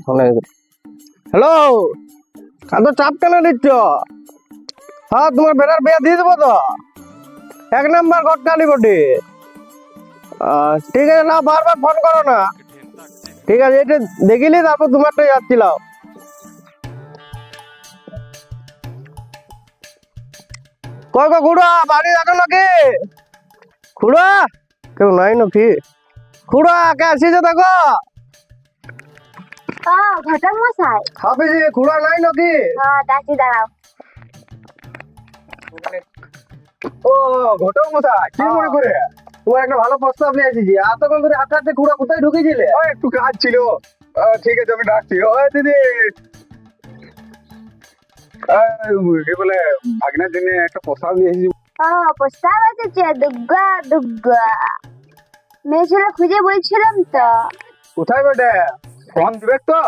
ফোনে হ্যালো, এত চাপ কেন নিচ্ছ? হ্যাঁ, তোমার বেটার বিয়ে দিয়ে দেবো তো, 1 নাম্বার ঘটকালি বটি। ঠিক আছে, না বারবার ফোন করো না। ঠিক আছে, এটা দেখিলি তারপর তোমারটাই যাচ্ছিলাম। কই গো খুড়া, বাড়ি দেখো নাকি? খুড়া কেউ নাই নাকি? খুড়া কে আসিছে দেখো। ঘটক মশাই, হবে যে খুড়া নাই নাকি? ডাকি দাঁড়াও। ও ঘটক মশাই, কি মনে করে? তোমার একটা ভালো প্রস্তাব নিয়ে এসেছি। এতক্ষণ ধরে হাঁটাতে খুড়া কোথায় ঢুকেছিলে? একটু কাজ ছিল। ঠিক আছে, আমি ডাকছি। ও দিদি, কি বলে, ভাগনার জন্য একটা প্রস্তাব নিয়ে এসেছি। প্রস্তাব এসেছে? দুগ্গা দুগ্গা, মেয়ে ছেলে খুঁজে বলছিলাম তো। কোথায় বেটে? ফোন দিবে তো?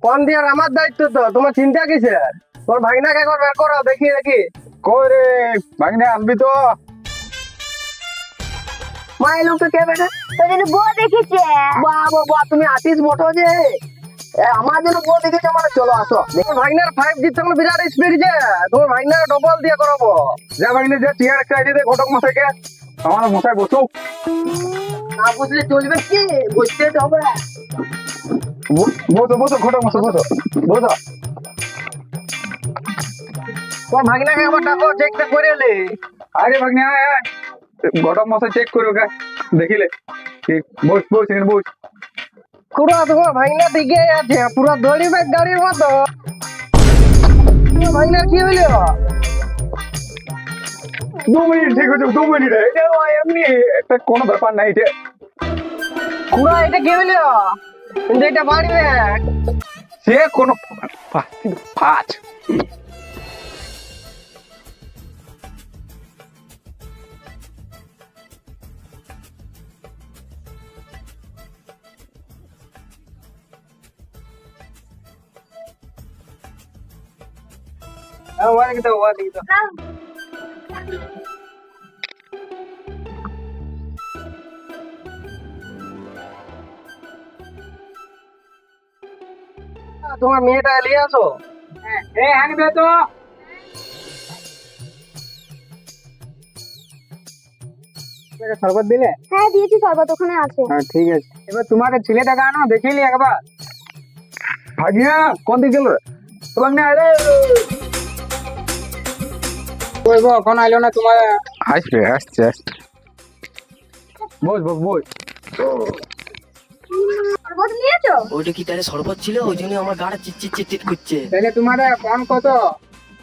ফোন দেওয়ার আমার দায়িত্ব তো, তোমার চিন্তা কিসের? তোর ভাগনাকে একবার বের করো, দেখি দেখি। কই রে ভাগনা, আনবি তো? মায়ের লোকটা কে বেটে? তোর জন্য বউ দেখেছে। বাহ বাহ বাহ, তুমি আর্টিস্ট বটো যে। আমার জন্য বউ দেখেছো মানে, চলো আসো। দেখো ভাগনার 5G তখন বিরাট স্পিড যে, তোমার ভাগনার ডবল দিয়ে করাবো। যা ভাগনা, যা চেয়ার একটা আইডিয়া দে ঘটক মশাইকে। আমার মশাই বসুক। না বুঝলে চলবে কি, বুঝতে হবে। বসো বসো ঘটক মশাই, বসো বসো। তোমার ভাগনাকে আবার ডাকো, চেকটা করে এলে। আরে ভাগনা, আয় আয়, ঘটক মশাই চেক করো গা, দেখিলে। ঠিক, বস বস, এখানে বস। খুড়া তোমার ভাগনা দিকে আছে, পুরো দড়ি ব্যাগ গাড়ির মতো। তোমার ভাগনার কি হইলো? 2 মিনিট, ঠিক আছে, 2 মিনিট। এটা এমনি একটা কোনো ব্যাপার নাই এটা। খুড়া এটা কি হইলো? কিন্তু এটা বাড়ি ব্যাগ। সে কোনো ফাঁচ। ওয়াদিকে দাও, ওয়াদিকে দাও। তোমার মেয়েটা নিয়ে আসো। আনবে তো? শরবত দিলে? হ্যাঁ দিয়েছি, শরবত ওখানে আছে। হ্যাঁ ঠিক আছে। এবার তোমাকে ছেলেটাকে আনো, দেখিলি একবার। ভাগিয়া কোন দিকে গেল? ভাগনা আরে কই গো, কোন আইলো না তোমার? আসবে, আসছে আসছে। বস বস বস। শরবত নিয়েছো? ওইটা কি তাহলে শরবত ছিল? ওই জন্য আমার গাড়া চিট চিট চিট করছে। তাহলে তোমার ফোন কত?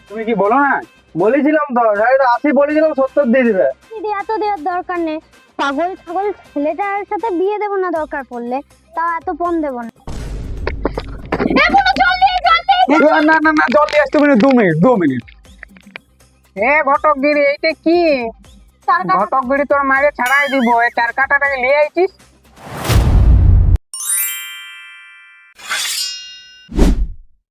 তুমি কি বলো না? বলেছিলাম তো, 80 বলেছিলাম, 70 দিয়ে দিবে। দিদি এত দেওয়ার দরকার নেই, পাগল ছাগল ছেলেটার সাথে বিয়ে দেবো না দরকার পড়লে, তাও এত পণ দেবো না। না না না, জলদি আসতে বলে 2 মিনিট 2 মিনিট। এ ঘটকগিরি, এইটা কি? ঘটকগিরি তোর মায়ের ছাড়াই দিব। এই 4 কাটাটাকে নিয়ে আইছিস?